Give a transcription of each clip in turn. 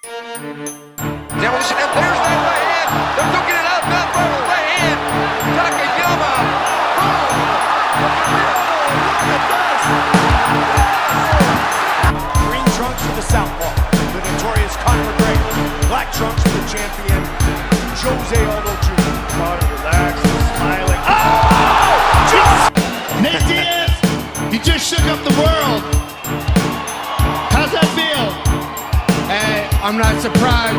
Demolition, and there's that right hand. They're duking it out, not by the right hand. Takayama. Green trunks for the southpaw, the notorious Conor McGregor. Black trunks for the champion, Jose Aldo Jr. Conor relaxed, smiling. Oh! Nate Diaz, you just shook up the world. How's that feel? Hey, I'm not surprised.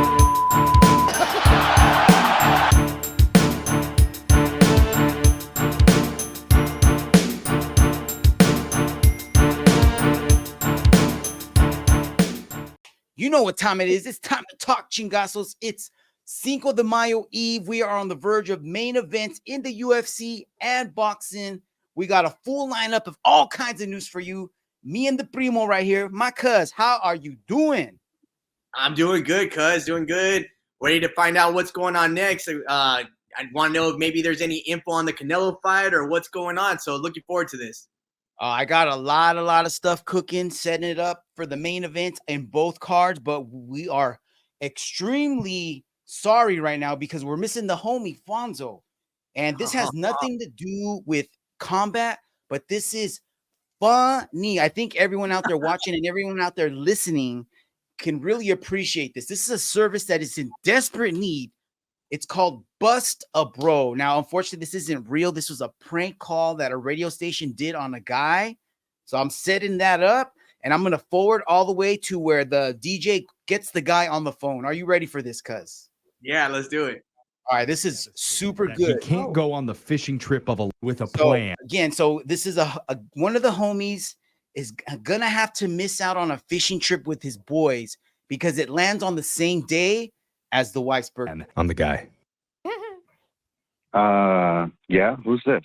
You know what time it is. It's time to talk chingazos. It's Cinco de Mayo Eve. We are on the verge of main events in the UFC and boxing. We got a full lineup of all kinds of news for you. Me and the primo right here. My cuz, how are you doing? I'm doing good, cuz. Doing good. Ready to find out what's going on next. I want to know if maybe there's any info on the Canelo fight or what's going on. So looking forward to this. I got a lot of stuff cooking, setting it up for the main events in both cards, but we are extremely sorry right now because we're missing the homie Fonzo. And this has nothing to do with combat, but this is funny. I think everyone out there watching and everyone out there listening can really appreciate this. This is a service that is in desperate need. It's called Bust a Bro. Now, unfortunately, this isn't real. This was a prank call that a radio station did on a guy. So I'm setting that up, and I'm going to forward all the way to where the DJ gets the guy on the phone. Are you ready for this, cuz? Yeah, let's do it. All right, this is super good. You can't go on the fishing trip with a plan. Again, so this is a one of the homies is going to have to miss out on a fishing trip with his boys because it lands on the same day as the wife's birthday. I'm the guy. Yeah, who's this?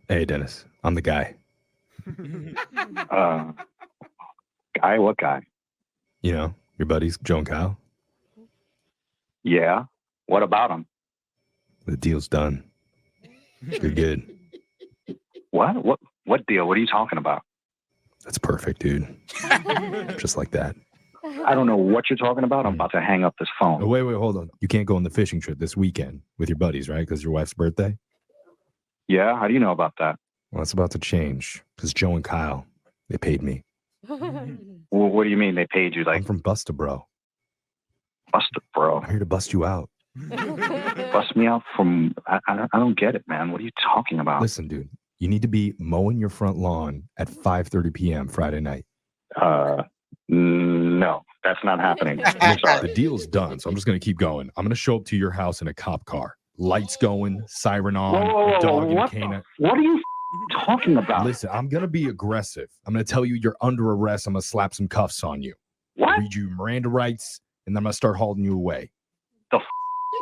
Hey, Dennis. I'm the guy. Guy, what guy? You know, your buddies, Joe and Kyle. Yeah, what about him? The deal's done. You're good. What deal? What are you talking about? That's perfect, dude. Just like that. I don't know what you're talking about. I'm about to hang up this phone. Oh, wait, hold on. You can't go on the fishing trip this weekend with your buddies, right? Because your wife's birthday? Yeah, how do you know about that? Well, it's about to change because Joe and Kyle, they paid me. Well, what do you mean they paid you? Like, I'm from Bust a Bro. Bust a Bro? I'm here to bust you out. Bust me out from... I don't get it, man. What are you talking about? Listen, dude, you need to be mowing your front lawn at 5:30 p.m. Friday night. No, that's not happening. I'm sorry. The deal's done, so I'm just going to keep going. I'm going to show up to your house in a cop car. Lights going, siren on, a dog and a canine. What are you talking about? Listen, I'm going to be aggressive. I'm going to tell you you're under arrest. I'm going to slap some cuffs on you. What? Read you Miranda rights, and then I'm going to start hauling you away.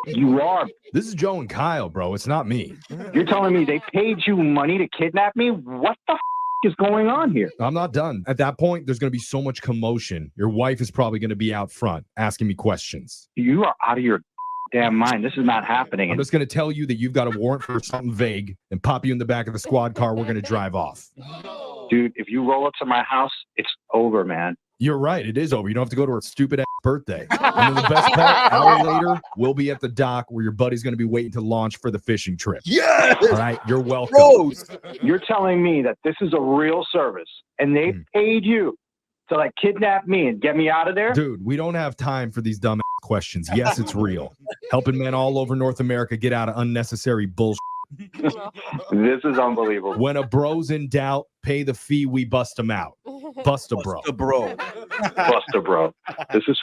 You are. This is Joe and Kyle, bro. It's not me. You're telling me they paid you money to kidnap me? What the is going on here? I'm not done. At that point, there's going to be so much commotion. Your wife is probably going to be out front asking me questions. You are out of your damn mind. This is not happening. I'm just going to tell you that you've got a warrant for something vague and pop you in the back of the squad car. We're going to drive off. Dude, if you roll up to my house, it's over, man. You're right. It is over. You don't have to go to her stupid ass birthday. And then the best part, an hour later, we'll be at the dock where your buddy's going to be waiting to launch for the fishing trip. Yes! All right. You're welcome. Rose. You're telling me that this is a real service and they paid you to like kidnap me and get me out of there? Dude, we don't have time for these dumb questions. Yes, it's real. Helping men all over North America get out of unnecessary bullshit. This is unbelievable. When a bro's in doubt, pay the fee. We bust them out. Bust a bro. The bro. Bust a bro. This is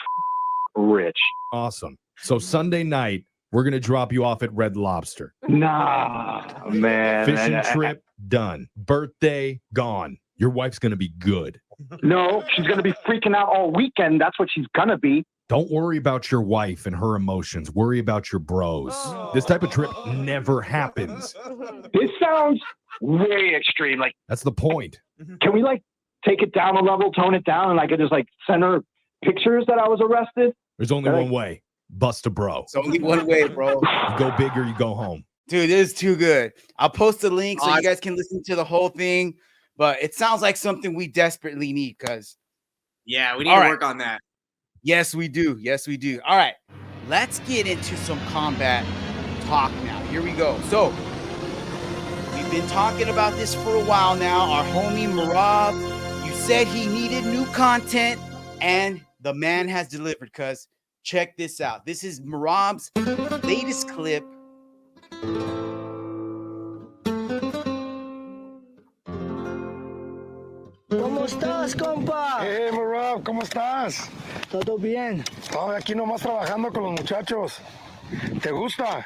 rich. Awesome. So Sunday night, we're going to drop you off at Red Lobster. Nah, man. Fishing trip done. Birthday gone. Your wife's going to be good. No, she's going to be freaking out all weekend. That's what she's going to be. Don't worry about your wife and her emotions. Worry about your bros. This type of trip never happens. This sounds way extreme. Like, that's the point. Can we like take it down a level, tone it down, and I could just like send her pictures that I was arrested? There's only one way. Bust a bro. It's only one way, bro. You go big or you go home. Dude, it is too good. I'll post a link so you guys can listen to the whole thing. But it sounds like something we desperately need, cuz. Yeah, we need to work on that. Yes, we do. Yes, we do. All right, let's get into some combat talk now. Here we go. So we've been talking about this for a while now. Our homie Merabs, you said he needed new content, and the man has delivered. Cuz check this out. This is Merabs' latest clip. ¿Cómo estás, compa? Hey, Merab, ¿cómo estás? ¿Todo bien? Estoy aquí nomás trabajando con los muchachos. ¿Te gusta?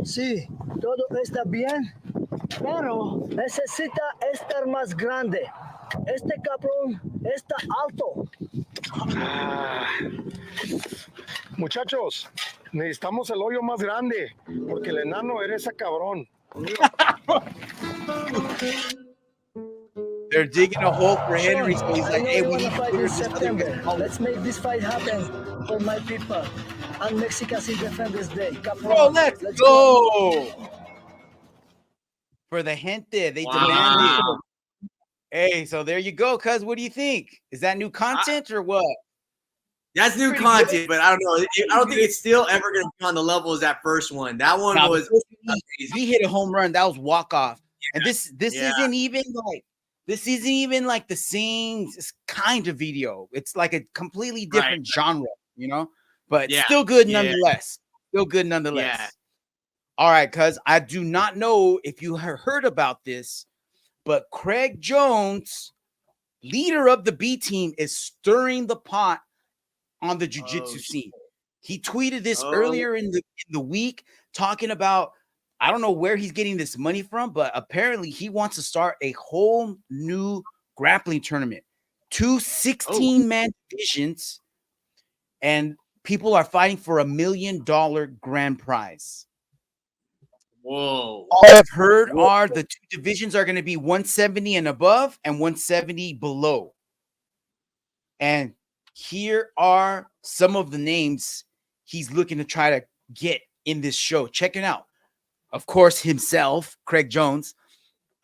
Sí, todo está bien, pero necesita estar más grande. Este cabrón está alto. Muchachos, necesitamos el hoyo más grande, porque el enano eres ese cabrón. They're digging a hole for Henry, so he's like, hey, we need to fight clear in this other September. guy's hole. Let's make this fight happen for my people and Mexica's Independence Day. Bro, let's go. For the gente, they demanded. Hey, so there you go, cuz. What do you think? Is that new content or what? That's new content, but I don't know. I don't think it's still ever going to be on the level as that first one. That one was amazing. He hit a home run. That was walk off. And this isn't even like the same kind of video. It's like a completely different genre, you know, but still good nonetheless. Still good nonetheless. Yeah. All right, cuz I do not know if you heard about this, but Craig Jones, leader of the B team, is stirring the pot on the jiu-jitsu scene. He tweeted this earlier in the week, talking about, I don't know where he's getting this money from, but apparently he wants to start a whole new grappling tournament. 2 16-man divisions, and people are fighting for $1 million grand prize. Whoa. All I've heard are the 2 divisions are going to be 170 and above and 170 below. And here are some of the names he's looking to try to get in this show. Check it out. Of course, himself, Craig Jones,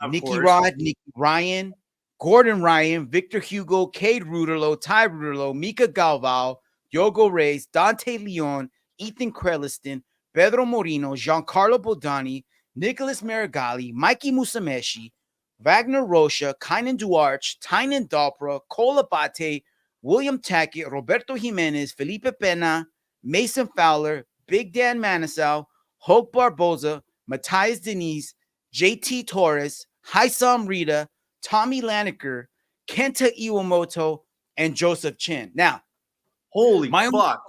Nicky Rod, Nicky Ryan, Gordon Ryan, Victor Hugo, Cade Ruderlo, Ty Ruderlo, Mika Galvao, Yogo Reyes, Dante Leon, Ethan Creliston, Pedro Moreno, Giancarlo Bodani, Nicholas Marigali, Mikey Musameshi, Wagner Rocha, Kynan Duarche, Tynan Dalpra, Cole Abate, William Tackett, Roberto Jimenez, Felipe Pena, Mason Fowler, Big Dan Manasau, Hulk Barboza, Matthias Denise, JT Torres, Haisam Rita, Tommy Laniker, Kenta Iwamoto, and Joseph Chen. Now, holy fuck.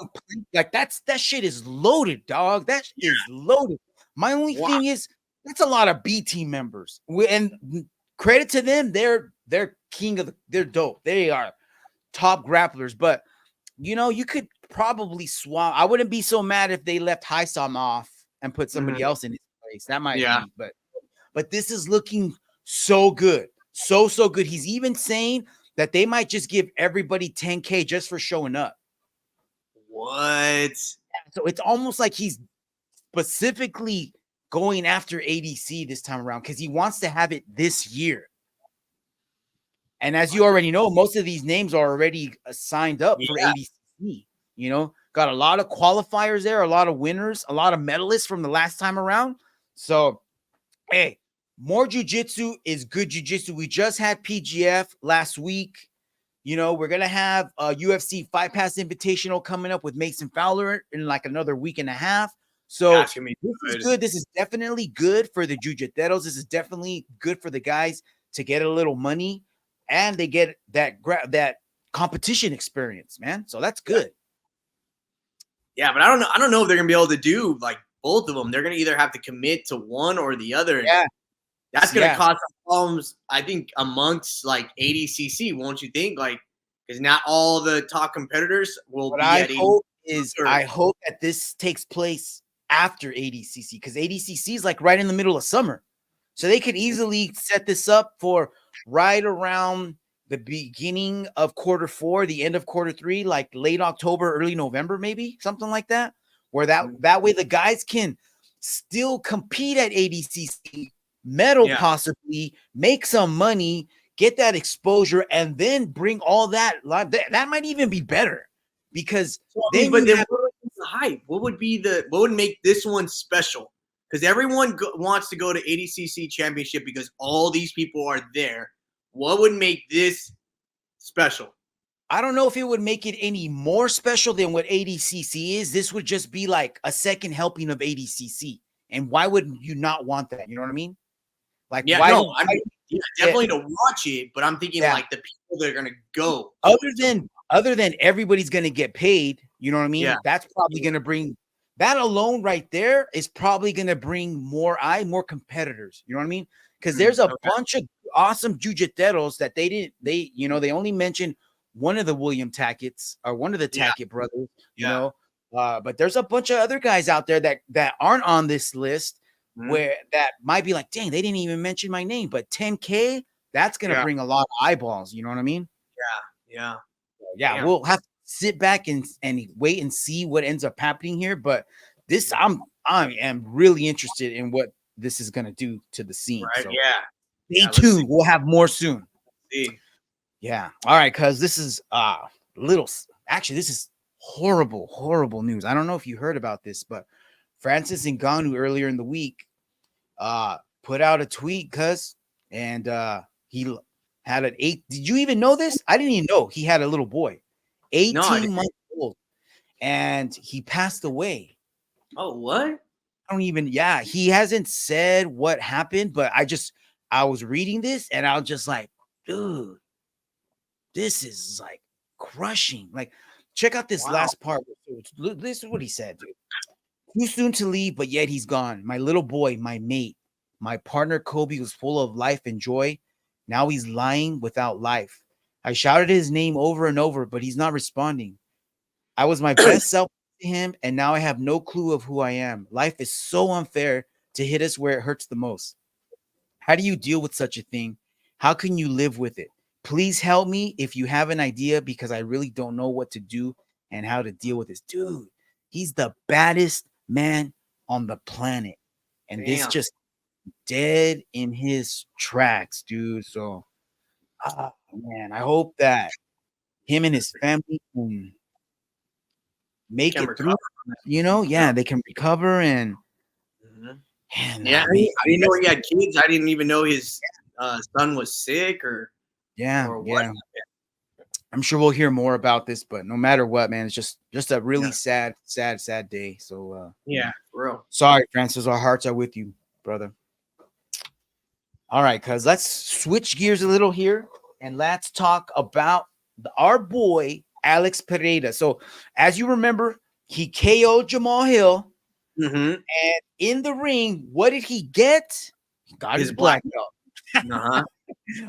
Like that shit is loaded, dog. That is loaded. My only thing is that's a lot of B team members. And credit to them, they're king of they're dope. They are top grapplers, but you know, you could probably swap. I wouldn't be so mad if they left Haisam off and put somebody else in his place. That might be, but this is looking so good. So good. He's even saying that they might just give everybody 10K just for showing up. What? So it's almost like he's specifically going after ADC this time around because he wants to have it this year. And as you already know, most of these names are already signed up for ADC. You know, got a lot of qualifiers there, a lot of winners, a lot of medalists from the last time around. So, hey, more jiu-jitsu is good jiu-jitsu. We just had PGF last week. You know, we're going to have a UFC Fight Pass Invitational coming up with Mason Fowler in like another week and a half. So this is good. This is definitely good for the jiu-jiteros. This is definitely good for the guys to get a little money and they get that competition experience, man. So that's good. Yeah, but I don't know if they're going to be able to do like both of them. They're going to either have to commit to one or the other. Yeah. That's going to cause some problems, I think, amongst like ADCC, won't you think? Like, because not all the top competitors will be at ADCC. I hope that this takes place after ADCC because ADCC is like right in the middle of summer. So they could easily set this up for right around the beginning of Q4, the end of Q3, like late October, early November, maybe something like that, where that way the guys can still compete at ADCC, medal possibly, make some money, get that exposure, and then bring all that live. That might even be better because then what would be the hype? What would make this one special? Because everyone wants to go to ADCC Championship because all these people are there. What would make this special? I don't know if it would make it any more special than what ADCC is. This would just be like a second helping of ADCC. And why would you not want that? You know what I mean? Like, yeah, why no, I mean, definitely to watch it, but I'm thinking like the people that are gonna go. Other than everybody's gonna get paid, you know what I mean? Yeah. That's probably gonna bring that alone right there is probably gonna bring more competitors. You know what I mean? Because there's a bunch of awesome jujiteros that they only mentioned one of the William Tackett's or one of the Tackett brothers, you know. But there's a bunch of other guys out there that aren't on this list where that might be like, dang, they didn't even mention my name. But 10K, that's gonna bring a lot of eyeballs. You know what I mean? Yeah. We'll have to sit back and wait and see what ends up happening here. But this, I am really interested in what this is gonna do to the scene. Right? So Stay tuned. We'll have more soon. See. Yeah. All right, cuz this is this is horrible news. I don't know if you heard about this, but Francis Ngannou earlier in the week put out a tweet, and he had an 8. Did you even know this? I didn't even know he had a little boy, 18 months old, and he passed away. Oh, what? I don't even, he hasn't said what happened, but I was reading this and I was just like, dude, this is like crushing. Like, check out this last part. This is what he said, dude. Too soon to leave, but yet he's gone. My little boy, my mate, my partner Kobe was full of life and joy. Now he's lying without life. I shouted his name over and over, but he's not responding. I was my best self to him, and now I have no clue of who I am. Life is so unfair to hit us where it hurts the most. How do you deal with such a thing? How can you live with it? Please help me if you have an idea, because I really don't know what to do and how to deal with this. Dude, he's the baddest man on the planet. And this just dead in his tracks, dude. So, man, I hope that him and his family can make it through. You know, they can recover and. I didn't know he had kids. I didn't even know his son was sick or what. I'm sure we'll hear more about this, but no matter what, man, it's just a really sad day. So for real. Sorry, Francis, our hearts are with you, brother. All right, cuz let's switch gears a little here and let's talk about our boy Alex Perez. So as you remember, he KO'd Jamal Hill. And in the ring, what did he get? He got his black belt.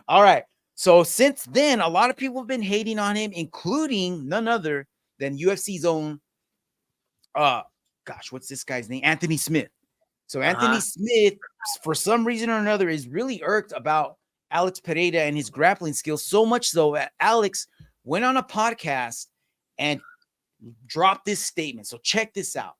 All right. So since then, a lot of people have been hating on him, including none other than UFC's own, what's this guy's name? Anthony Smith. So Anthony Smith, for some reason or another, is really irked about Alex Perez and his grappling skills, so much so that Alex went on a podcast and dropped this statement. So check this out.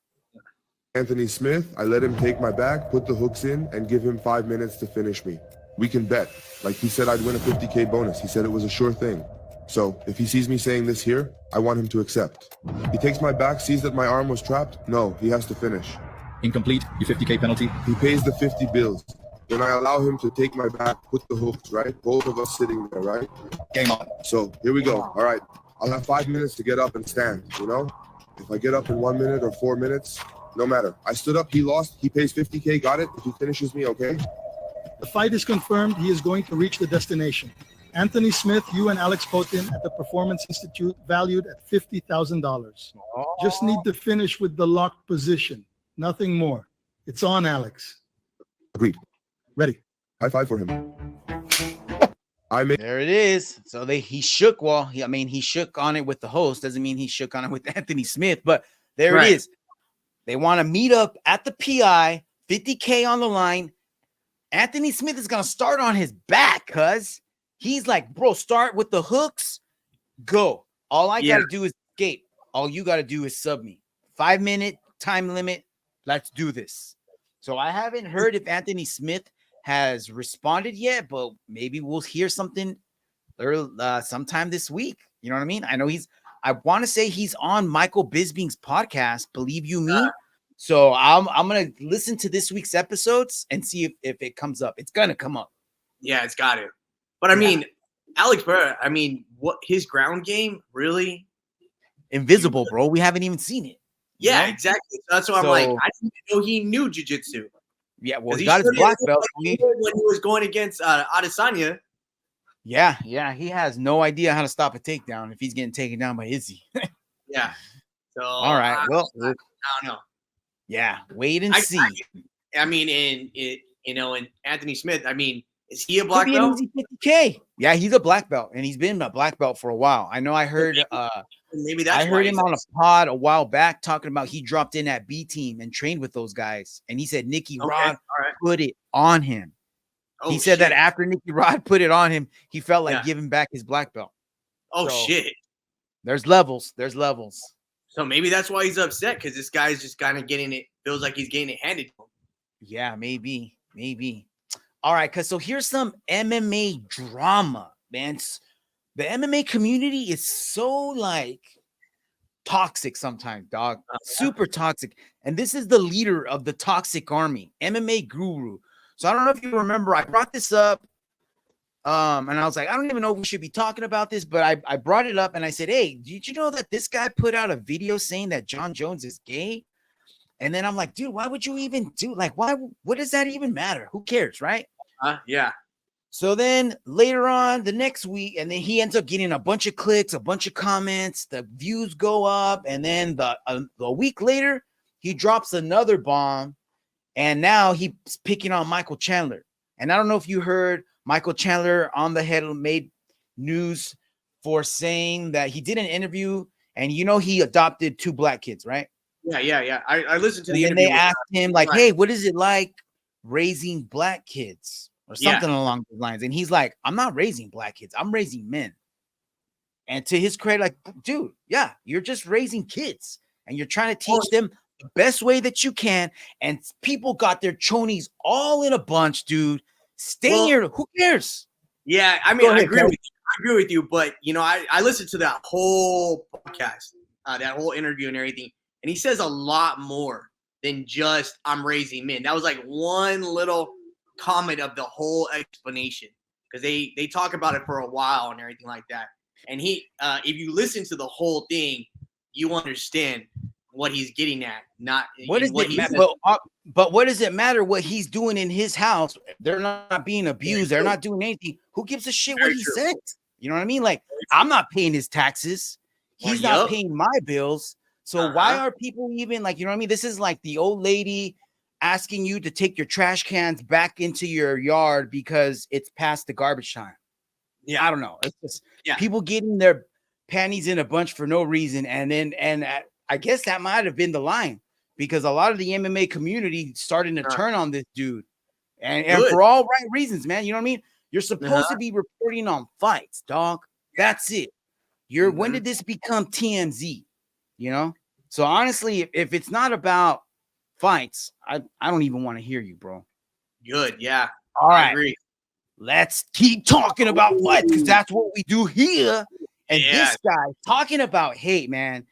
Anthony Smith, I let him take my back, put the hooks in, and give him 5 minutes to finish me. We can bet. Like he said, I'd win a 50K bonus. He said it was a sure thing. So if he sees me saying this here, I want him to accept. He takes my back, sees that my arm was trapped. No, he has to finish. Incomplete, your 50K penalty. He pays the 50 bills. Then I allow him to take my back, put the hooks, right? Both of us sitting there, right? Game on. So here we go. All right. I'll have 5 minutes to get up and stand, you know? If I get up in 1 minute or 4 minutes, no matter. I stood up, he lost, he pays 50K, got it? If he finishes me, okay? The fight is confirmed. He is going to reach the destination. Anthony Smith, you and Alex Potin at the Performance Institute, valued at $50,000. Just need to finish with the locked position. Nothing more. It's on, Alex. Agreed. Ready. High five for him. There it is. So he shook. Well, he shook on it with the host. Doesn't mean he shook on it with Anthony Smith, but there it is. They want to meet up at the PI, 50K on the line. Anthony Smith is going to start on his back, cuz he's like, bro, start with the hooks. Go. All I got to do is escape. All you got to do is sub me. 5 minute time limit. Let's do this. So I haven't heard if Anthony Smith has responded yet, but maybe we'll hear something sometime this week. You know what I mean? I want to say he's on Michael Bisping's podcast, Believe You Me. So I'm gonna listen to this week's episodes and see if it comes up. It's gonna come up. Yeah, it's got to. But I mean, Alex Perez, I mean, what his ground game really invisible, bro. We haven't even seen it. Yeah, know? exactly. So that's why I'm like, I didn't even know he knew jiu-jitsu. Yeah, well, he got his black belt when he was going against Adesanya. Yeah, he has no idea how to stop a takedown if he's getting taken down by Izzy. Yeah. So all right, well, I don't know. Yeah, wait and see. I mean, in Anthony Smith, I mean, is he a black belt? Easy 50K. Yeah, he's a black belt, and he's been a black belt for a while. I know. I heard. Maybe that's. I heard him on a pod a while back talking about he dropped in at B Team and trained with those guys, and he said Nicky Rod put it on him. Oh, he said that after Nicky Rod put it on him, he felt like giving back his black belt. Oh shit! There's levels. There's levels. So maybe that's why he's upset, because this guy's just kind of getting it. Feels like he's getting it handed to him. Yeah, maybe. All right, so here's some MMA drama, man. The MMA community is so like toxic sometimes, dog. Super toxic. And this is the leader of the toxic army, MMA Guru. So I don't know if you remember, I brought this up. And I was like, I don't even know if we should be talking about this, but I brought it up and I said, hey, did you know that this guy put out a video saying that John Jones is gay? And then I'm like, dude, why would you even do what does that even matter? Who cares, right? Yeah. So then later on the next week, and then he ends up getting a bunch of clicks, a bunch of comments, the views go up, and then a week later, he drops another bomb, and now he's picking on Michael Chandler. And I don't know if you heard Michael Chandler on the head made news for saying that he did an interview, and he adopted 2 black kids, right? Yeah. I listened to the interview. And they asked him like, hey, what is it like raising black kids or something along those lines? And he's like, I'm not raising black kids. I'm raising men. And to his credit, like, dude, yeah, you're just raising kids and you're trying to teach them the best way that you can. And people got their chonies all in a bunch, dude. Stay here. Who cares? Yeah, I mean, I agree with you. But, I listened to that whole podcast, that whole interview and everything. And he says a lot more than just I'm raising men. That was like one little comment of the whole explanation, because they talk about it for a while and everything like that. And he, if you listen to the whole thing, you understand what he's getting at. Not what does it matter? But what does it matter what he's doing in his house? They're not being abused. They're not doing anything. Who gives a shit what he said? You know what I mean? Like, I'm not paying his taxes. He's not paying my bills. So why are people even like, you know what I mean? This is like the old lady asking you to take your trash cans back into your yard because it's past the garbage time. Yeah, I don't know. It's just people getting their panties in a bunch for no reason. And I guess that might have been the line, because a lot of the MMA community starting to turn on this dude. And for all right reasons, man. You know what I mean? You're supposed to be reporting on fights, dog. That's it. When did this become TMZ? So honestly, if it's not about fights, I don't even want to hear you, bro. Good, yeah. All right, I agree. Let's keep talking about fights, because that's what we do here. And this guy talking about hate, man.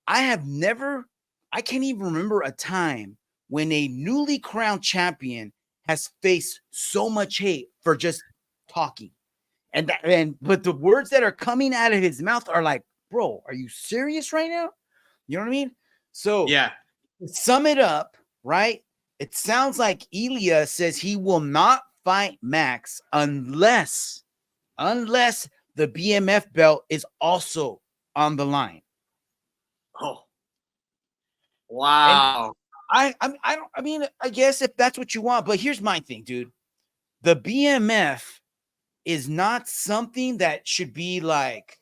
I can't even remember a time when a newly crowned champion has faced so much hate for just talking. But the words that are coming out of his mouth are like, bro, are you serious right now? You know what I mean? So to sum it up, right? It sounds like Illia says he will not fight Max unless the BMF belt is also on the line. Oh, wow. I guess if that's what you want, but here's my thing, dude. The BMF is not something that should be like,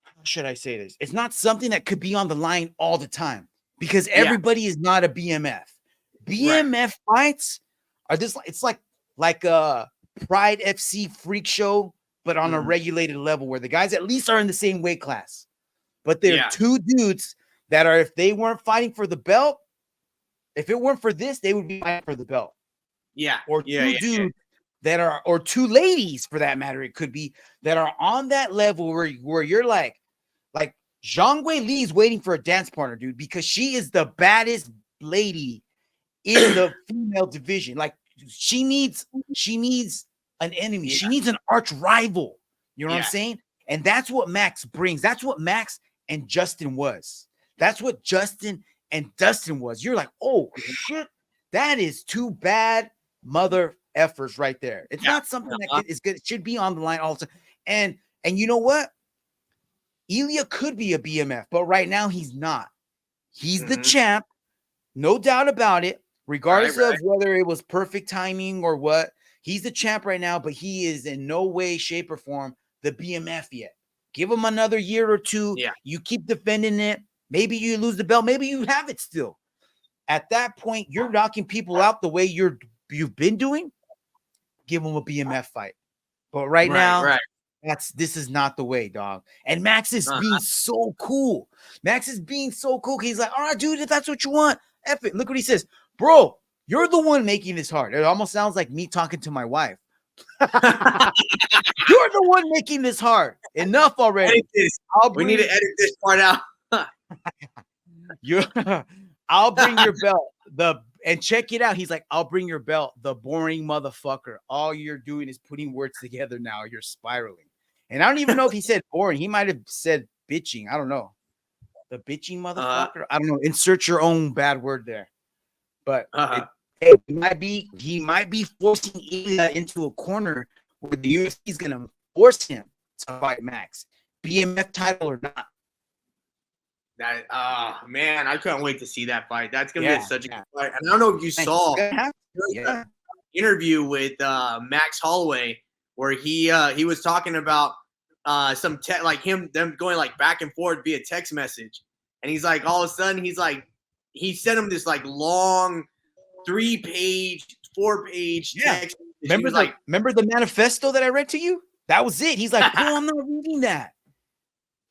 how should I say this? It's not something that could be on the line all the time, because everybody is not a BMF. BMF fights are this. It's like a Pride FC freak show, but on a regulated level, where the guys at least are in the same weight class. But they're 2 dudes that are, if they weren't fighting for the belt, if it weren't for this, they would be fighting for the belt. Yeah. Or 2 dudes that are, or two ladies for that matter, it could be, that are on that level where you're like Zhang Wei Li's waiting for a dance partner, dude, because she is the baddest lady in the female division. Like she needs an enemy. She needs an arch rival. You know what I'm saying? And that's what Max brings. That's what Max and Justin was. That's what Justin and Dustin was. You're like, oh shit, that is two bad mother effers right there. It's not something that is good. It should be on the line all the time. And you know what? Illia could be a BMF, but right now he's not. He's the champ, no doubt about it. Regardless of whether it was perfect timing or what, he's the champ right now, but he is in no way, shape, or form the BMF yet. Give him another year or two. Yeah. You keep defending it. Maybe you lose the belt. Maybe you have it still. At that point, you're knocking people out the way you've been doing. Give him a BMF fight. But right now, this is not the way, dog. And Max is being so cool. Max is being so cool. He's like, all right, dude, if that's what you want, F it. Look what he says. Bro, you're the one making this hard. It almost sounds like me talking to my wife. You're the one making this hard. Enough already. We need to edit this part out. I'll bring your belt. And check it out. He's like, I'll bring your belt. The boring motherfucker. All you're doing is putting words together now. You're spiraling. And I don't even know if he said boring. He might have said bitching. I don't know. The bitching motherfucker. I don't know. Insert your own bad word there. But he might be forcing Illia into a corner where the UFC is gonna force him to fight Max, BMF title or not. That man, I can't wait to see that fight. That's gonna be such a good fight. And I don't know if you saw the interview with Max Holloway where he was talking about them going like back and forth via text message, and he's like, all of a sudden he sent him this like long 3-page, 4-page text. Remember the manifesto that I read to you? That was it. He's like, oh, I'm not reading that.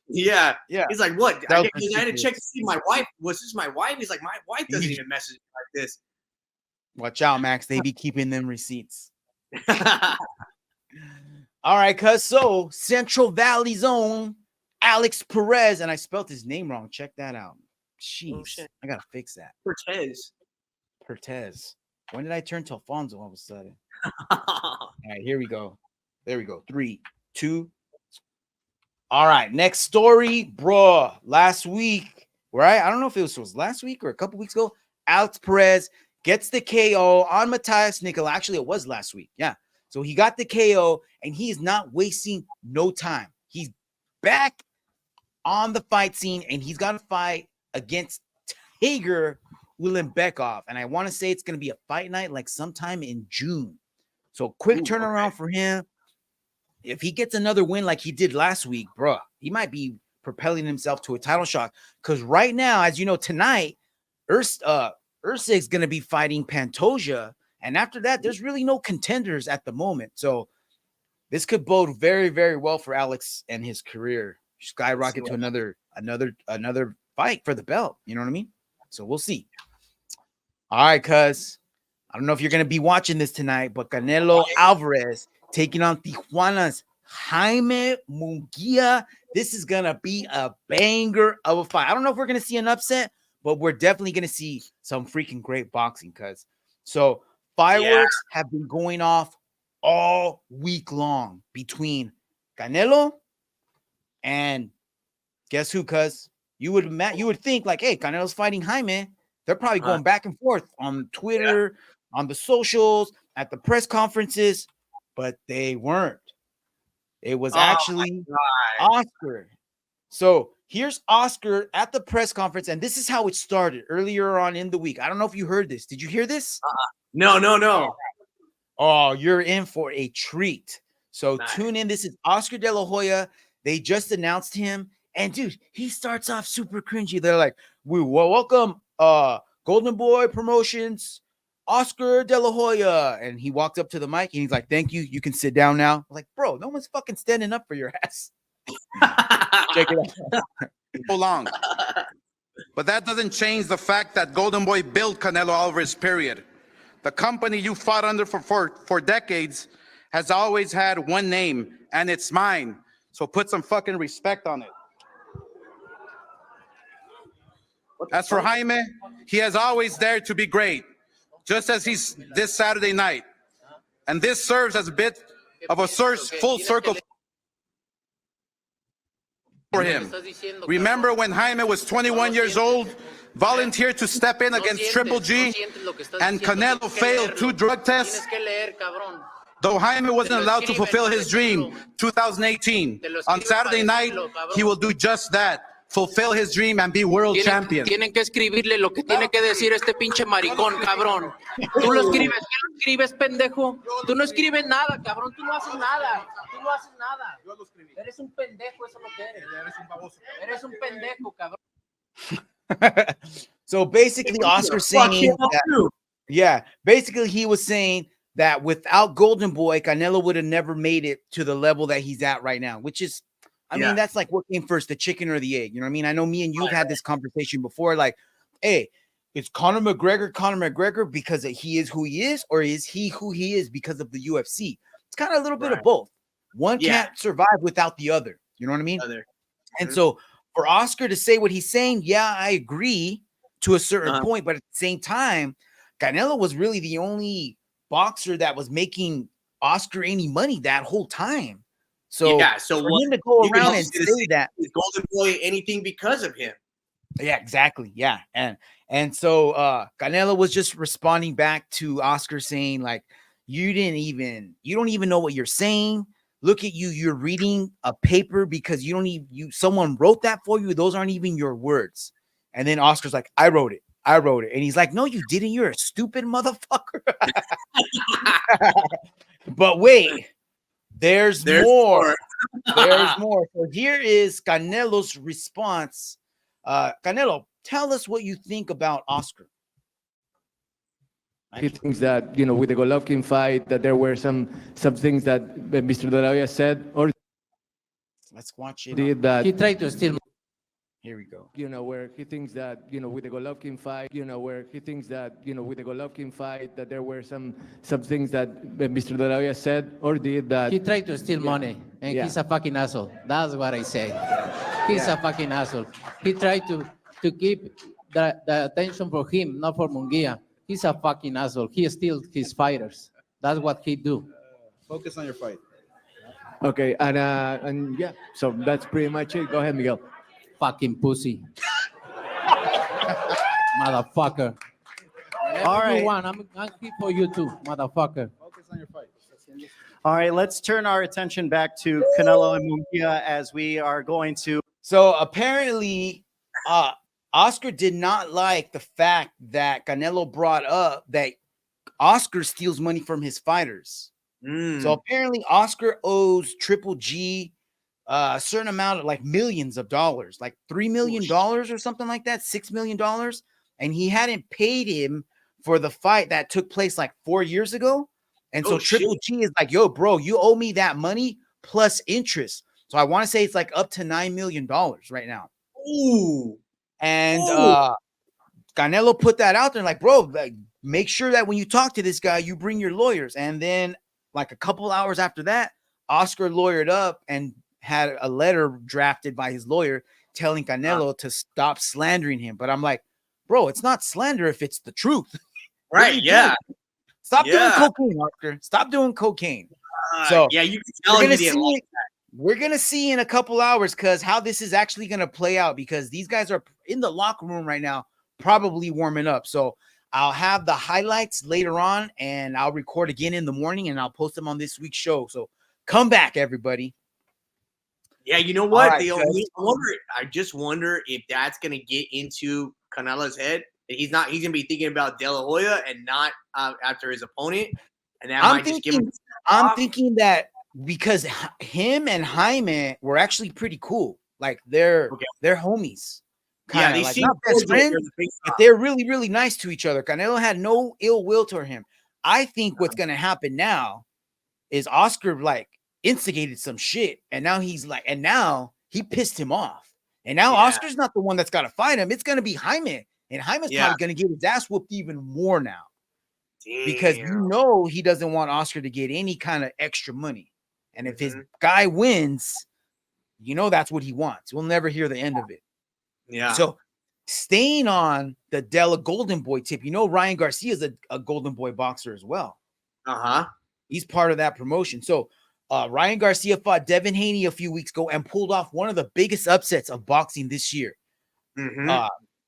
Yeah. He's like, what? I had to check to see my wife. Was this my wife? He's like, my wife doesn't even message me like this. Watch out, Max. They be keeping them receipts. All right, cuz so Central Valley's own Alex Perez, and I spelled his name wrong. Check that out. Jeez, I gotta fix that. Pertez. When did I turn to Alfonso all of a sudden? All right, here we go. There we go. 3, 2. All right, next story, bro. Last week, right? I don't know if it was last week or a couple weeks ago. Alex Perez gets the KO on Matthias Nicola. Actually, it was last week. Yeah. So he got the KO, and he's not wasting no time. He's back on the fight scene, and he's got to fight against Tiger Ulanbekov. And I want to say it's going to be a fight night like sometime in June. So quick turnaround for him. If he gets another win like he did last week, bro, he might be propelling himself to a title shot. Because right now, as you know, tonight, Ursic's going to be fighting Pantoja. And after that, there's really no contenders at the moment. So this could bode very, very well for Alex and his career. Skyrocket to another fight for the belt. You know what I mean? So we'll see. All right, cuz. I don't know if you're going to be watching this tonight, but Canelo Alvarez taking on Tijuana's Jaime Munguia. This is going to be a banger of a fight. I don't know if we're going to see an upset, but we're definitely going to see some freaking great boxing, cuz. So fireworks have been going off all week long between Canelo and guess who, cuz? You would think like, hey, Canelo's fighting Jaime. They're probably going back and forth on Twitter, on the socials, at the press conferences. But they weren't. It was actually Oscar. So here's Oscar at the press conference, and this is how it started earlier on in the week. I don't know if you heard this. Did you hear this? No. Oh, you're in for a treat. So tune in. This is Oscar De La Hoya. They just announced him, and dude, he starts off super cringy. They're like, "We welcome Golden Boy Promotions, Oscar De La Hoya," and he walked up to the mic and he's like, "Thank you. You can sit down now." I'm like, bro, no one's fucking standing up for your ass. Check it out. So long. But that doesn't change the fact that Golden Boy built Canelo Alvarez, period. The company you fought under for decades has always had one name, and it's mine. So put some fucking respect on it. As for Jaime, he has always dared to be great, just as he's this Saturday night. And this serves as a bit of a full circle for him. Remember when Jaime was 21 years old, volunteered to step in against Triple G, and Canelo failed 2 drug tests? Though Jaime wasn't allowed to fulfill his dream, 2018, on Saturday night, he will do just that. Fulfill his dream and be world champion. Tienen que escribirle lo que tiene que decir este pinche maricón, cabrón. Tú lo escribes, ¿qué lo escribes, pendejo? Tú no escribes nada, cabrón, tú no haces nada. Tú no haces nada. Yo lo escribí. Eres un pendejo, eso es lo que eres. Eres un baboso. Eres un pendejo, cabrón. So basically, Oscar saying that, yeah, basically he was saying that without Golden Boy, Canelo would have never made it to the level that he's at right now, which is, I mean, that's like what came first, the chicken or the egg. You know what I mean? I know me and you've had this conversation before. Like, hey, is Conor McGregor because he is who he is, or is he who he is because of the UFC? It's kind of a little bit of both. One can't survive without the other. You know what I mean? And so for Oscar to say what he's saying, yeah, I agree to a certain point, but at the same time, Canelo was really the only boxer that was making Oscar any money that whole time. So, so for him to go around and say that Golden Boy anything because of him. Yeah, exactly. Yeah. And so Canelo was just responding back to Oscar saying, like, you don't even know what you're saying. Look at you, you're reading a paper because someone wrote that for you. Those aren't even your words. And then Oscar's like, I wrote it. And he's like, no, you didn't. You're a stupid motherfucker. But wait. There's more. There's more. So here is Canelo's response. Canelo, tell us what you think about Oscar. He thinks that, with the Golovkin fight, that there were some things that Mr. De La Hoya said, or let's watch it. Did that he tried to steal. Here we go. Where he thinks that, with the Golovkin fight, where he thinks that, with the Golovkin fight, that there were some things that Mr. De La Hoya said or did that. He tried to steal money, and he's a fucking asshole. That's what I say. He's a fucking asshole. He tried to keep the attention for him, not for Munguia. He's a fucking asshole. He steals his fighters. That's what he do. Focus on your fight. Okay, and yeah, so that's pretty much it. Go ahead, Miguel. Fucking pussy. Motherfucker. All right. I'm here for you too, motherfucker. Focus on your fight. All right, let's turn our attention back to Canelo and Munguia as we are going to. So apparently, Oscar did not like the fact that Canelo brought up that Oscar steals money from his fighters. So apparently Oscar owes Triple G a certain amount of like millions of dollars, like $3 million or something like that, $6 million. And he hadn't paid him for the fight that took place like 4 years ago. And so Triple G is like, yo, bro, you owe me that money plus interest. So I want to say it's like up to $9 million right now. Ooh. And Canelo put that out there like, bro, like, make sure that when you talk to this guy, you bring your lawyers. And then like a couple hours after that, Oscar lawyered up and had a letter drafted by his lawyer telling Canelo to stop slandering him. But I'm like, bro, it's not slander if it's the truth. Right, yeah. Stop doing cocaine, Oscar. Stop doing cocaine. So yeah, you can tell he didn't like that. We're going to see in a couple hours because how this is actually going to play out, because these guys are in the locker room right now, probably warming up. So I'll have the highlights later on and I'll record again in the morning and I'll post them on this week's show. So come back, everybody. Yeah, you know what? Right, I just wonder if that's going to get into Canelo's head. He's going to be thinking about De La Hoya and not after his opponent. And that might just give him. I'm thinking that because him and Jaime were actually pretty cool. Like they're homies. Yeah, they like seem not best friends, but they're really, really nice to each other. Canelo had no ill will toward him. I think what's going to happen now is Oscar like instigated some shit. And now he's like, and now he pissed him off. And now Oscar's not the one that's got to fight him. It's going to be Jaime. And Jaime's probably going to get his ass whooped even more now. because you know he doesn't want Oscar to get any kind of extra money. And if his guy wins, you know that's what he wants. We'll never hear the end of it. Yeah. So staying on the Della Golden Boy tip, you know Ryan Garcia is a Golden Boy boxer as well. He's part of that promotion. So Ryan Garcia fought Devin Haney a few weeks ago and pulled off one of the biggest upsets of boxing this year.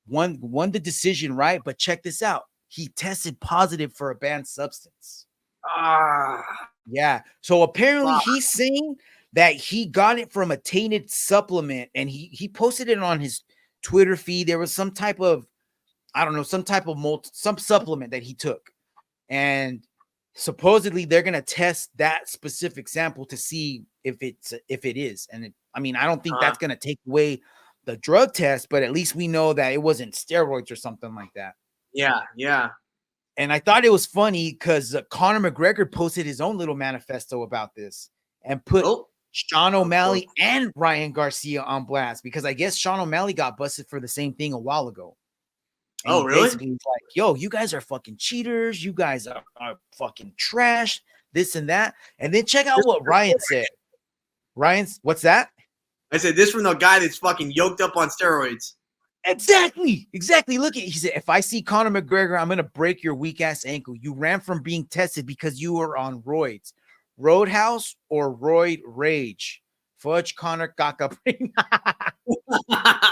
Won the decision, right? But check this out. He tested positive for a banned substance. Yeah. So apparently he's saying that he got it from a tainted supplement, and he posted it on his Twitter feed. There was some type of, I don't know, some supplement that he took. And supposedly they're going to test that specific sample to see if it is. And I mean, I don't think that's going to take away the drug test, but at least we know that it wasn't steroids or something like that. Yeah, yeah. And I thought it was funny because Conor McGregor posted his own little manifesto about this and put Sean O'Malley and Ryan Garcia on blast, because I guess Sean O'Malley got busted for the same thing a while ago. And really? He's like, yo, you guys are fucking cheaters. You guys are fucking trash, this and that. And then check out what Ryan said. What's that? I said, this from the guy that's fucking yoked up on steroids. Exactly. Look at it. He said, if I see Conor McGregor, I'm going to break your weak ass ankle. You ran from being tested because you were on roids. Roadhouse or roid rage? Fudge Conor Kaka.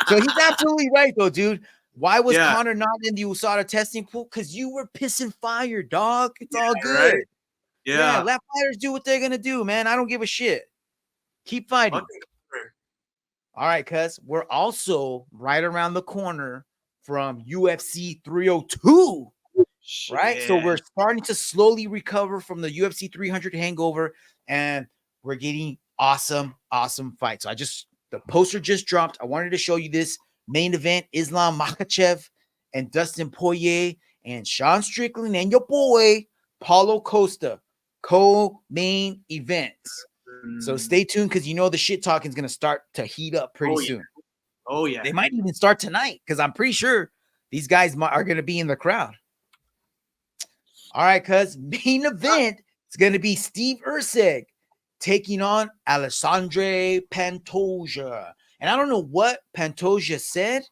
So he's absolutely right, though, dude. Why was Conor not in the USADA testing pool? Because you were pissing fire, dog. It's all good. Right? Yeah, let fighters do what they're going to do, man. I don't give a shit. Keep fighting. All right, cuz we're also right around the corner from UFC 302, right? So we're starting to slowly recover from the UFC 300 hangover, and we're getting awesome fights. So the poster just dropped. I wanted to show you this main event: Islam Makhachev and Dustin Poirier and Sean Strickland and your boy Paulo Costa, co-main events. So stay tuned, because you know the shit talking is going to start to heat up pretty soon. Oh, yeah. They might even start tonight, because I'm pretty sure these guys are going to be in the crowd. All right, cuz main event is going to be Steve Erceg taking on Alexandre Pantoja. And I don't know what Pantoja said,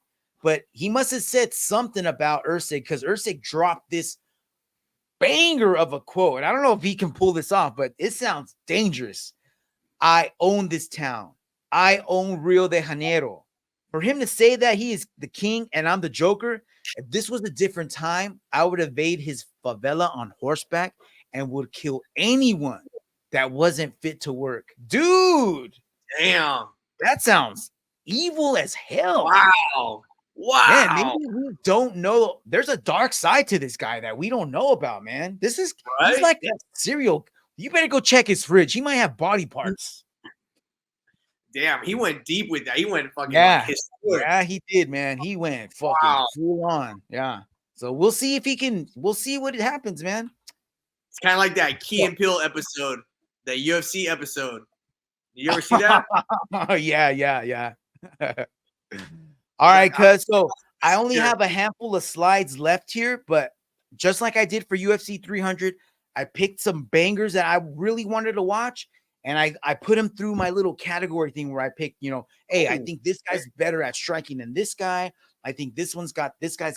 but he must have said something about Erceg, because Erceg dropped this banger of a quote. And I don't know if he can pull this off, but it sounds dangerous. I own this town. I own Rio de Janeiro. For him to say that he is the king and I'm the joker, if this was a different time, I would evade his favela on horseback and would kill anyone that wasn't fit to work. Dude. Damn. That sounds evil as hell. Wow. Man, maybe we don't know. There's a dark side to this guy that we don't know about, man. He's like a serial. You better go check his fridge. He might have body parts. Damn, he went deep with that. He went fucking yeah, he did, man. He went fucking full on. Yeah. So we'll see if he can. We'll see what happens, man. It's kind of like that Key and Peele episode, that UFC episode. You ever see that? Oh, yeah. All right, cuz. So I only have a handful of slides left here, but just like I did for UFC 300, I picked some bangers that I really wanted to watch, and I put them through my little category thing where I picked, hey, I think this guy's better at striking than this guy. I think this guy's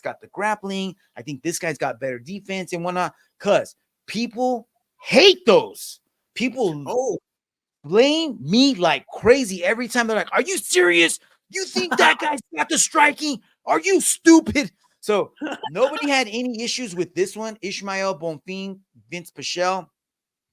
got the grappling. I think this guy's got better defense and whatnot. Cuz people hate those. People blame me like crazy every time. They're like, "Are you serious? You think that guy's got the striking? Are you stupid?" So nobody had any issues with this one. Ishmael Bonfim, Vince Pichel.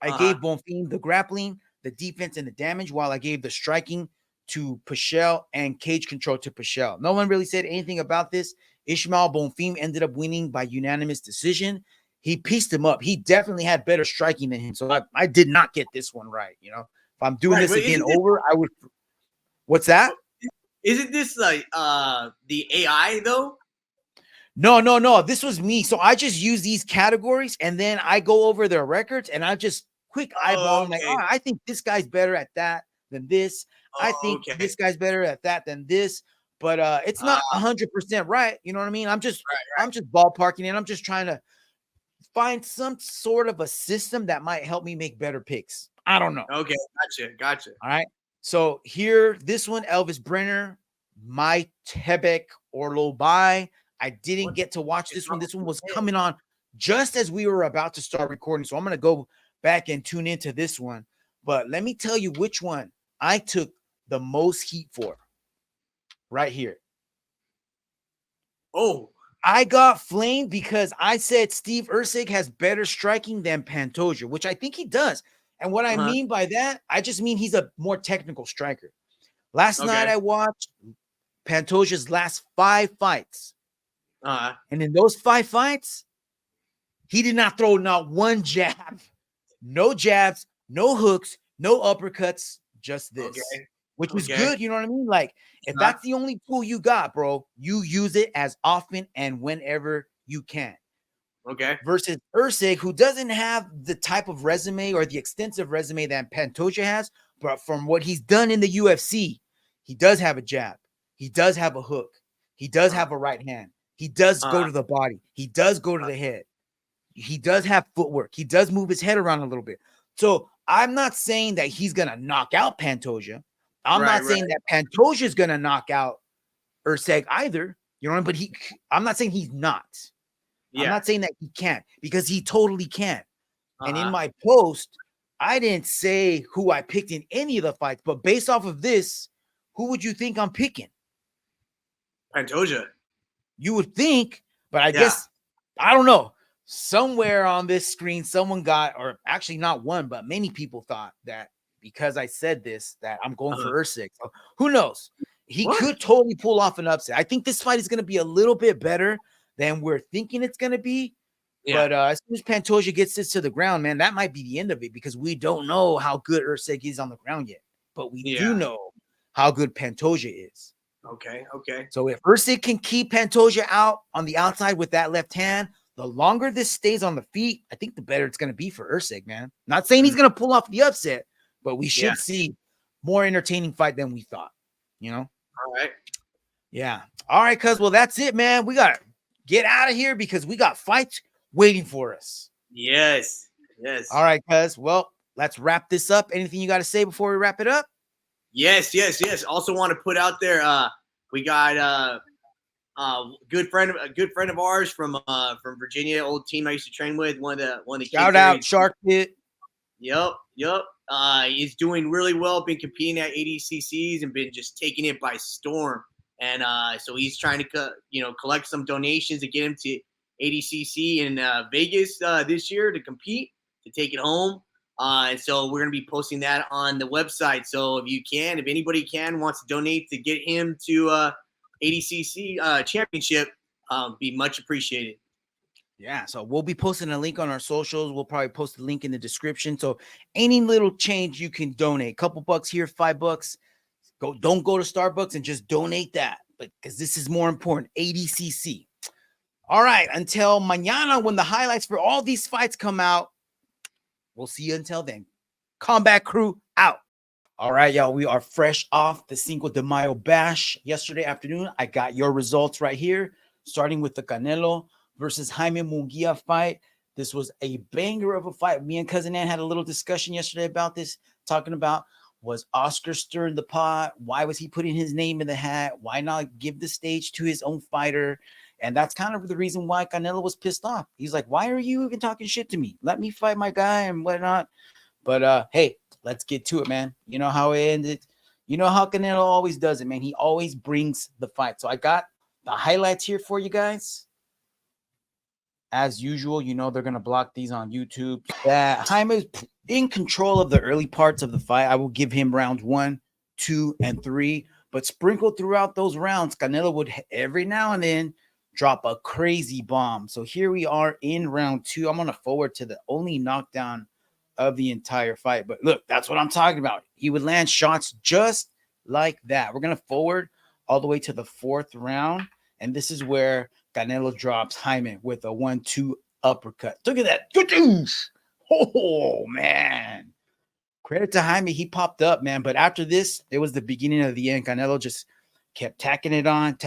I gave Bonfim the grappling, the defense, and the damage, while I gave the striking to Pichel and cage control to Pichel. No one really said anything about this. Ishmael Bonfim ended up winning by unanimous decision. He pieced him up. He definitely had better striking than him. So I did not get this one right. If I'm doing this again I would. What's that? Isn't this like the AI though? No. This was me. So I just use these categories and then I go over their records and I just quick eyeball. Like, I think this guy's better at that than this. I think this guy's better at that than this. But it's not 100% right. You know what I mean? I'm just ballparking it. I'm just trying to find some sort of a system that might help me make better picks. I don't know. Okay, gotcha. All right. So here, this one, Elvis Brenner, my Tebek Orlobai. I didn't get to watch this one. This one was coming on just as we were about to start recording. So I'm going to go back and tune into this one. But let me tell you which one I took the most heat for right here. Oh, I got flamed because I said Steve Erceg has better striking than Pantoja, which I think he does. And what I mean by that, I just mean he's a more technical striker. Last night I watched Pantoja's last 5 fights. And in those 5 fights, he did not throw not one jab, no jabs, no hooks, no uppercuts, just this, which was good. You know what I mean? Like, if that's the only tool you got, bro, you use it as often and whenever you can. Versus Erceg, who doesn't have the type of resume or the extensive resume that Pantoja has, but from what he's done in the UFC, he does have a jab. He does have a hook. He does have a right hand. He does go to the body. He does go to the head. He does have footwork. He does move his head around a little bit. So I'm not saying that he's going to knock out Pantoja. I'm not saying that Pantoja is going to knock out Erceg either. You know what I mean? But I'm not saying he's not. I'm not saying that he can't, because he totally can. And in my post, I didn't say who I picked in any of the fights, but based off of this, who would you think I'm picking? Pantoja. You would think, but I guess, I don't know. Somewhere on this screen, someone got, or actually not one, but many people thought that because I said this, that I'm going for Erceg. So who knows? He could totally pull off an upset. I think this fight is going to be a little bit better than we're thinking it's going to be. But as soon as Pantoja gets this to the ground, man, that might be the end of it, because we don't know how good Erceg is on the ground yet. But we do know how good Pantoja is. Okay. So if Erceg can keep Pantoja out on the outside with that left hand, the longer this stays on the feet, I think the better it's going to be for Erceg, man. Not saying he's going to pull off the upset, but we should see more entertaining fight than we thought, you know? All right. Yeah. All right, cuz. Well, that's it, man. We got to get out of here because we got fights waiting for us. Yes. All right, cuz. Well, let's wrap this up. Anything you got to say before we wrap it up? Yes. Also want to put out there, we got a good friend of ours from Virginia, old team I used to train with. One of the shout out Shark Pit. Yep. He's doing really well. Been competing at ADCCs and been just taking it by storm. And so he's trying to collect some donations to get him to ADCC in Vegas this year to compete, to take it home. And so we're going to be posting that on the website. So if anybody wants to donate to get him to ADCC championship, be much appreciated. Yeah, so we'll be posting a link on our socials. We'll probably post a link in the description. So any little change you can donate, couple bucks here, $5. Don't go to Starbucks and just donate that, but because this is more important. ADCC. All right, until mañana when the highlights for all these fights come out. We'll see you until then. Combat Crew out. All right, y'all. We are fresh off the Cinco de Mayo bash yesterday afternoon. I got your results right here, starting with the Canelo versus Jaime Munguia fight. This was a banger of a fight. Me and Cousin Ann had a little discussion yesterday about this, talking about, was Oscar stirring the pot? Why was he putting his name in the hat? Why not give the stage to his own fighter? And that's kind of the reason why Canelo was pissed off. He's like, why are you even talking shit to me? Let me fight my guy and whatnot. But hey, let's get to it, man. You know how it ended. You know how Canelo always does it, man. He always brings the fight. So I got the highlights here for you guys. As usual, you know they're going to block these on YouTube. Jaime is in control of the early parts of the fight. I will give him rounds 1, 2, and 3. But sprinkled throughout those rounds, Canelo would every now and then drop a crazy bomb. So here we are in round 2. I'm going to forward to the only knockdown of the entire fight. But look, that's what I'm talking about. He would land shots just like that. We're going to forward all the way to the 4th round. And this is where Canelo drops Jaime with a 1-2 uppercut. Look at that. Good news. Oh, man. Credit to Jaime. He popped up, man. But after this, it was the beginning of the end. Canelo just kept tacking it on.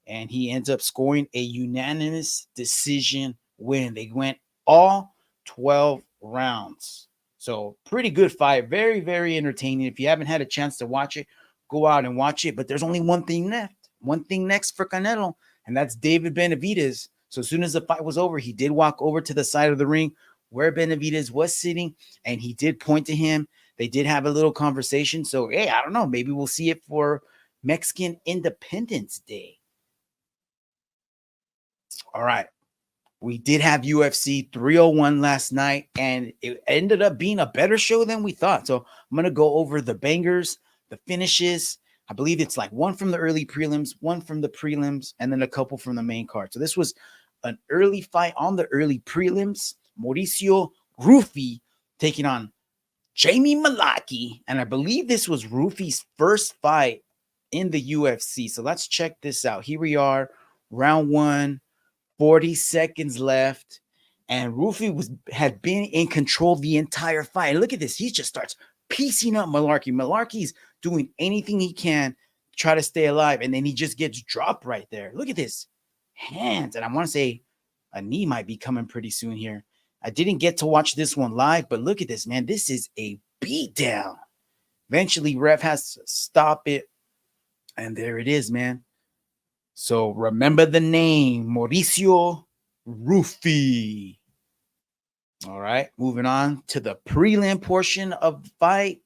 and he ends up scoring a unanimous decision win. They went all 12 rounds. So pretty good fight. Very, very entertaining. If you haven't had a chance to watch it, go out and watch it. But there's only one thing left. One thing next for Canelo, and that's David Benavidez. So as soon as the fight was over, he did walk over to the side of the ring where Benavidez was sitting, and he did point to him. They did have a little conversation. So, hey, I don't know. Maybe we'll see it for Mexican Independence Day. All right. We did have UFC 301 last night, and it ended up being a better show than we thought. So I'm going to go over the bangers, the finishes. I believe it's like one from the early prelims, one from the prelims, and then a couple from the main card. So this was an early fight on the early prelims. Mauricio Rufy taking on Jamie Malaki. And I believe this was Rufy's first fight in the UFC. So let's check this out. Here we are, round one. 40 seconds left, and Rufy had been in control the entire fight. And look at this. He just starts piecing up Malarkey. Malarkey's doing anything he can to try to stay alive, and then he just gets dropped right there. Look at this. Hands. And I want to say a knee might be coming pretty soon here. I didn't get to watch this one live, but look at this, man. This is a beatdown. Eventually, ref has to stop it, and there it is, man. So remember the name, Mauricio Rufy. All right, moving on to the prelim portion of the fight.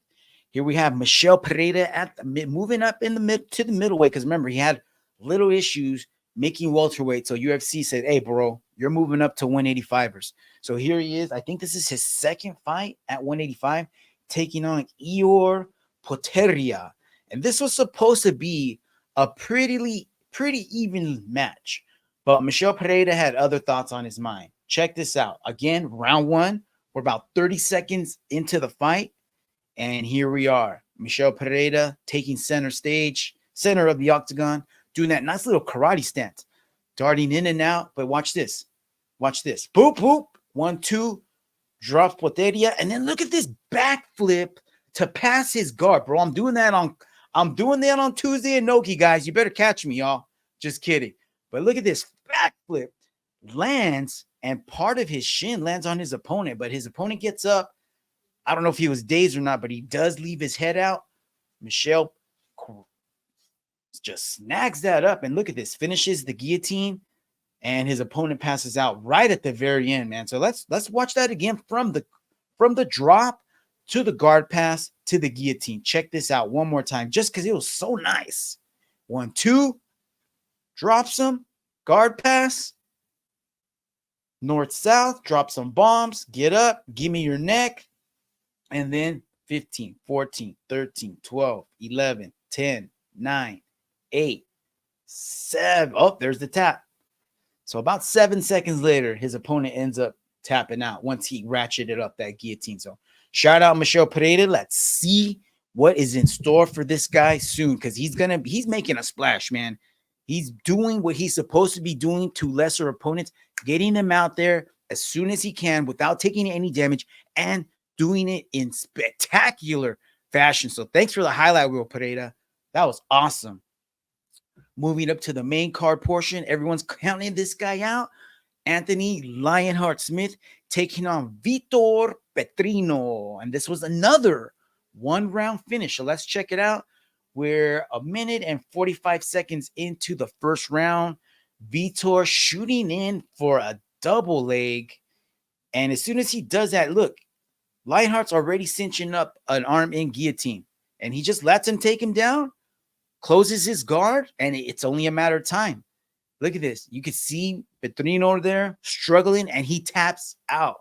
Here we have Michel Pereira at the moving up in the mid to the middleweight, because remember, he had little issues making welterweight. So UFC said, hey, bro, you're moving up to 185ers. So here he is. I think this is his second fight at 185, taking on Illia Topuria. And this was supposed to be a pretty even match, but Michel Pereira had other thoughts on his mind. Check this out. Again, round one. We're about 30 seconds into the fight, and here we are. Michel Pereira taking center stage, center of the octagon, doing that nice little karate stance, darting in and out. But watch this. Watch this. Boop, boop. 1-2. Drops Topuria, and then look at this backflip to pass his guard, bro. I'm doing that on Tuesday and Nogi, guys. You better catch me, y'all. Just kidding. But look at this backflip. Lands, and part of his shin lands on his opponent, but his opponent gets up. I don't know if he was dazed or not, but he does leave his head out. Michel just snags that up, and look at this. Finishes the guillotine, and his opponent passes out right at the very end, man. So let's watch that again from the drop to the guard pass to the guillotine. Check this out one more time, just because it was so nice. 1-2, drops him, guard pass, north-south, drop some bombs, get up, give me your neck, and then 15, 14, 13, 12, 11, 10, 9, 8, 7. Oh, there's the tap. So about 7 seconds later, his opponent ends up tapping out once he ratcheted up that guillotine. So shout out Michel Pereira. Let's see what is in store for this guy soon, because he's making a splash, man. He's doing what he's supposed to be doing to lesser opponents, getting them out there as soon as he can without taking any damage and doing it in spectacular fashion. So thanks for the highlight reel, Pereira. That was awesome. Moving up to the main card portion, everyone's counting this guy out. Anthony Lionheart Smith taking on Vitor Petrino. And this was another one-round finish. So let's check it out. We're a minute and 45 seconds into the first round. Vitor shooting in for a double leg. And as soon as he does that, look, Lionheart's already cinching up an arm in guillotine. And he just lets him take him down, closes his guard, and it's only a matter of time. Look at this. You can see Petrino there struggling, and he taps out.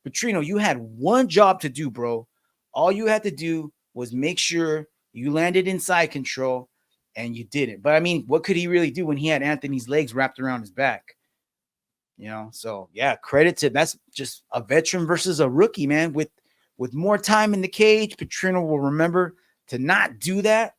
Petrino, you had one job to do, bro. All you had to do was make sure you landed in side control, and you didn't. But, I mean, what could he really do when he had Anthony's legs wrapped around his back? You know, so, yeah, credit to that's just a veteran versus a rookie, man. With more time in the cage, Petrino will remember to not do that,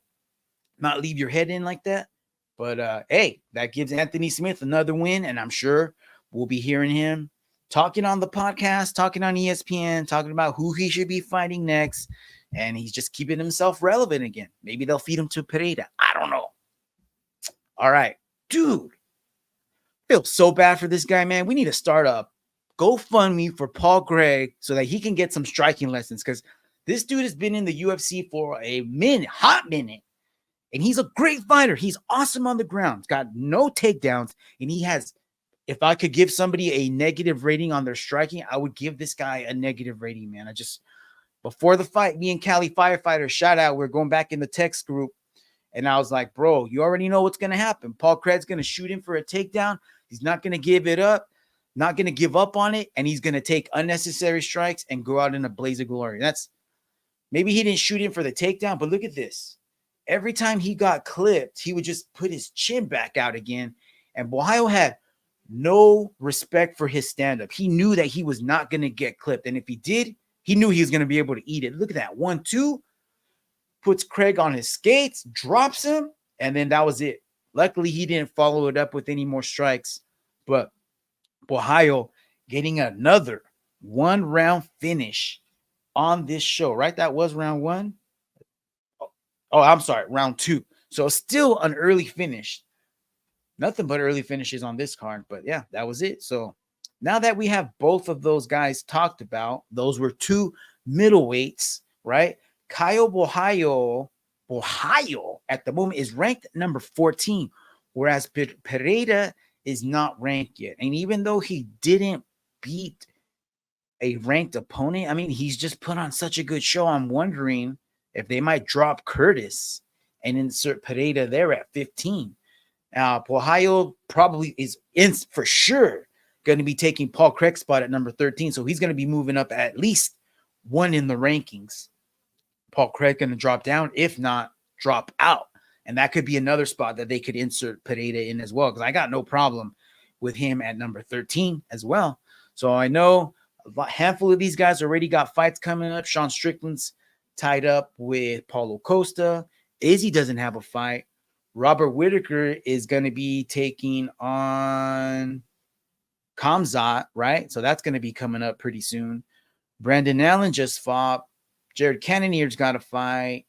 not leave your head in like that. But, hey, that gives Anthony Smith another win, and I'm sure we'll be hearing him talking on the podcast, talking on ESPN, talking about who he should be fighting next, and he's just keeping himself relevant again. Maybe they'll feed him to Pereira. I don't know. All right, dude, I feel so bad for this guy, man. We need to start a GoFundMe for Paul Craig so that he can get some striking lessons, because this dude has been in the UFC for a hot minute, and he's a great fighter. He's awesome on the ground. He's got no takedowns, and he has, if I could give somebody a negative rating on their striking, I would give this guy a negative rating, man. Before the fight, me and Cali Firefighter, shout out, we're going back in the text group, and I was like, bro, you already know what's going to happen. Paul Craig's going to shoot him for a takedown. He's not going to give it up, not going to give up on it, and he's going to take unnecessary strikes and go out in a blaze of glory. Maybe he didn't shoot him for the takedown, but look at this. Every time he got clipped, he would just put his chin back out again, and Ohio had no respect for his stand-up. He knew that he was not going to get clipped, and if he did, he knew he was going to be able to eat it. Look at that. 1-2, puts Craig on his skates, drops him, and then that was it. Luckily, he didn't follow it up with any more strikes, but Ohio getting another one-round finish on this show, right? That was round one. Oh, I'm sorry, round two. So still an early finish. Nothing but early finishes on this card, but yeah, that was it. So now that we have both of those guys talked about, those were two middleweights, right? Caio Borralho at the moment is ranked number 14, whereas Pereira is not ranked yet. And even though he didn't beat a ranked opponent, I mean, he's just put on such a good show. I'm wondering if they might drop Curtis and insert Pereira there at 15. Borralho probably is for sure going to be taking Paul Craig's spot at number 13. So he's going to be moving up at least one in the rankings. Paul Craig going to drop down, if not drop out. And that could be another spot that they could insert Pereira in as well, because I got no problem with him at number 13 as well. So I know a handful of these guys already got fights coming up. Sean Strickland's tied up with Paulo Costa. Izzy doesn't have a fight. Robert Whittaker is going to be taking on Khamzat, right? So that's going to be coming up pretty soon. Brandon Allen just fought. Jared Cannonier's got a fight.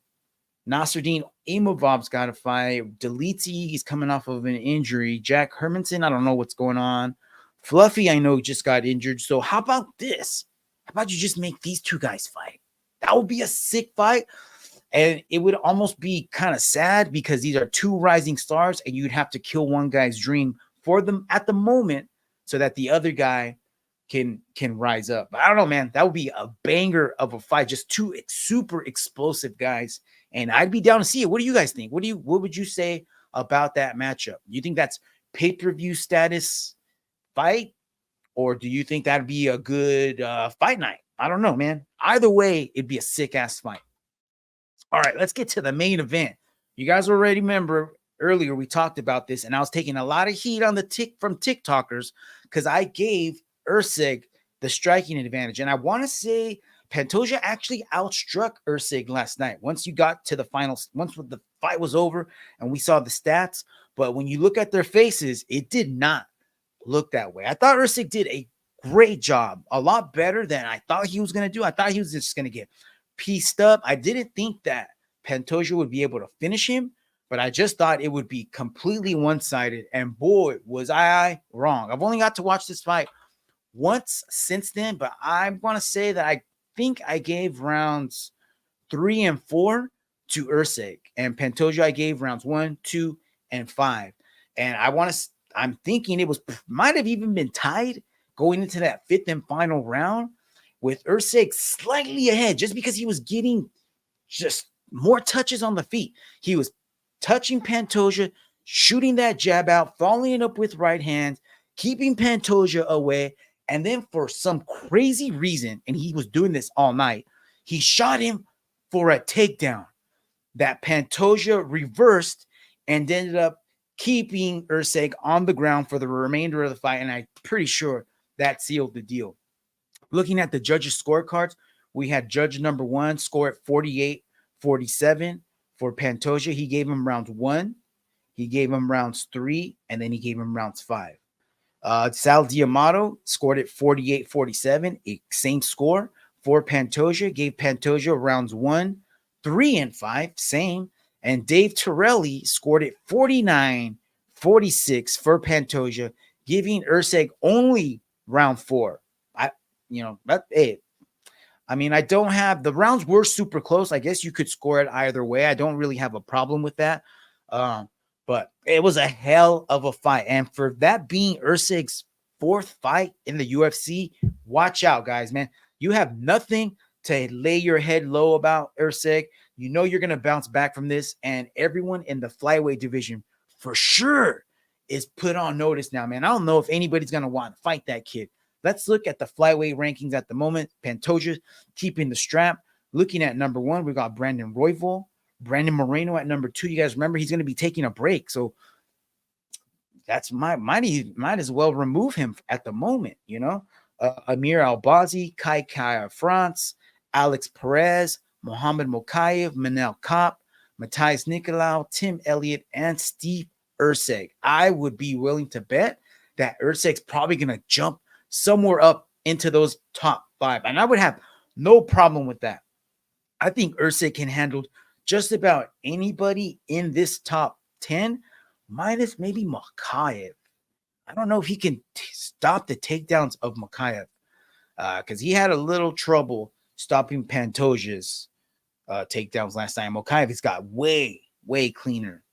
Nasruddin Imovov's got a fight. Deliti, he's coming off of an injury. Jack Hermanson, I don't know what's going on. Fluffy, I know, just got injured. So how about this? How about you just make these two guys fight? That would be a sick fight. And it would almost be kind of sad because these are two rising stars and you'd have to kill one guy's dream for them at the moment so that the other guy can rise up. But I don't know, man. That would be a banger of a fight. Just two super explosive guys. And I'd be down to see it. What do you guys think? What would you say about that matchup? You think that's pay-per-view status fight? Or do you think that'd be a good fight night? I don't know, man. Either way, it'd be a sick-ass fight. All right, let's get to the main event. You guys already remember earlier we talked about this, and I was taking a lot of heat on from TikTokers because I gave Usyk the striking advantage. And I want to say Pantoja actually outstruck Usyk last night. Once you got to the finals, once the fight was over and we saw the stats, but when you look at their faces, it did not look that way. I thought Usyk did a great job, a lot better than I thought he was going to do. I thought he was just going to get pieced up. I didn't think that Pantoja would be able to finish him, but I just thought it would be completely one-sided. And boy, was I wrong. I've only got to watch this fight once since then, but I want to say that I think I gave rounds 3 and 4 to Usyk, and Pantoja I gave rounds 1, 2, and 5. And I'm thinking it might have even been tied going into that 5th and final round, with Usyk slightly ahead just because he was getting just more touches on the feet. He was touching Pantoja, shooting that jab out, following it up with right hand, keeping Pantoja away. And then for some crazy reason, and he was doing this all night, he shot him for a takedown that Pantoja reversed and ended up keeping Usyk on the ground for the remainder of the fight. And I'm pretty sure that sealed the deal. Looking at the judges' scorecards, we had judge number 1 score at 48-47 for Pantoja. He gave him rounds 1, he gave him rounds 3, and then he gave him rounds 5. Sal D'Amato scored at 48-47, same score for Pantoja. Gave Pantoja rounds 1, 3, and 5, same. And Dave Torelli scored at 46 for Pantoja, giving Erceg only round 4. I don't have the rounds were super close. I guess you could score it either way. I don't really have a problem with that. But it was a hell of a fight. And for that being Erceg's 4th fight in the UFC, watch out, guys, man. You have nothing to lay your head low about, Erceg. You know you're going to bounce back from this. And everyone in the flyweight division for sure is put on notice now, man. I don't know if anybody's going to want to fight that kid. Let's look at the flyweight rankings at the moment. Pantoja keeping the strap. Looking at number 1, we got Brandon Royval. Brandon Moreno at number 2. You guys remember he's going to be taking a break. So that's might as well remove him at the moment, you know. Amir Albazi, Kai France, Alex Perez, Mohamed Mokaev, Manel Kopp, Matthias Nicolau, Tim Elliott, and Steve Erceg. I would be willing to bet that Erceg's probably going to jump somewhere up into those top 5. And I would have no problem with that. I think Erceg can handle just about anybody in this top 10, minus maybe Mokaev. I don't know if he can stop the takedowns of Mokaev because he had a little trouble stopping Pantoja's takedowns last time. Mokaev has got way cleaner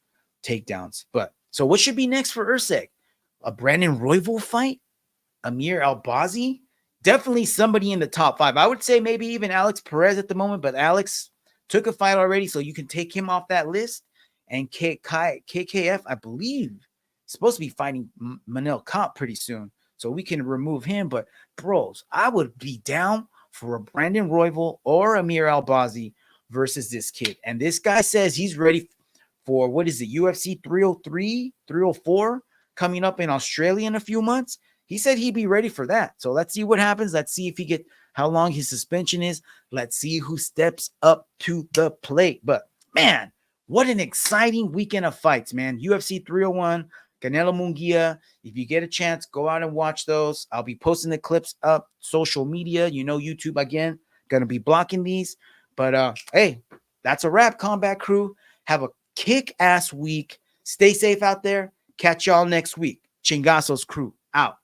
takedowns. But so what should be next for Erceg? A Brandon Royval fight? Amir Albazi? Definitely somebody in the top 5. I would say maybe even Alex Perez at the moment, but Alex took a fight already, so you can take him off that list. And KKF, I believe, is supposed to be fighting Manel Kopp pretty soon, so we can remove him. But bros, I would be down for a Brandon Royval or Amir Albazi versus this kid. And this guy says he's ready for, what is it, UFC 303, 304 coming up in Australia in a few months. He said he'd be ready for that. So let's see what happens. Let's see if he get how long his suspension is. Let's see who steps up to the plate. But man, what an exciting weekend of fights, man. UFC 301, Canelo Munguia. If you get a chance, go out and watch those. I'll be posting the clips up social media. You know, YouTube, again, going to be blocking these. But hey, that's a wrap, Combat Crew. Have a kick-ass week. Stay safe out there. Catch y'all next week. Chingazos Crew out.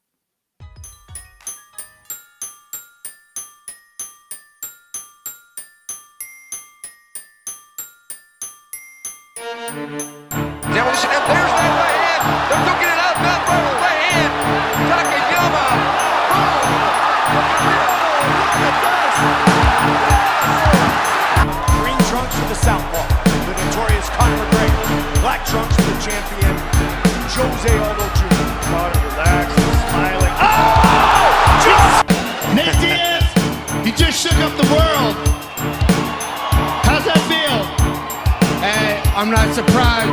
Demolition, and there's that right hand. They're looking it out. Mount Rival right hand. Takayama. Green trunks for the southpaw, the notorious Conor McGregor. Black trunks for the champion, Jose Aldo Jr. Conor relaxed, smiling. Oh! Nate Diaz, he just shook up the world. How's that feel? Hey, I'm not surprised.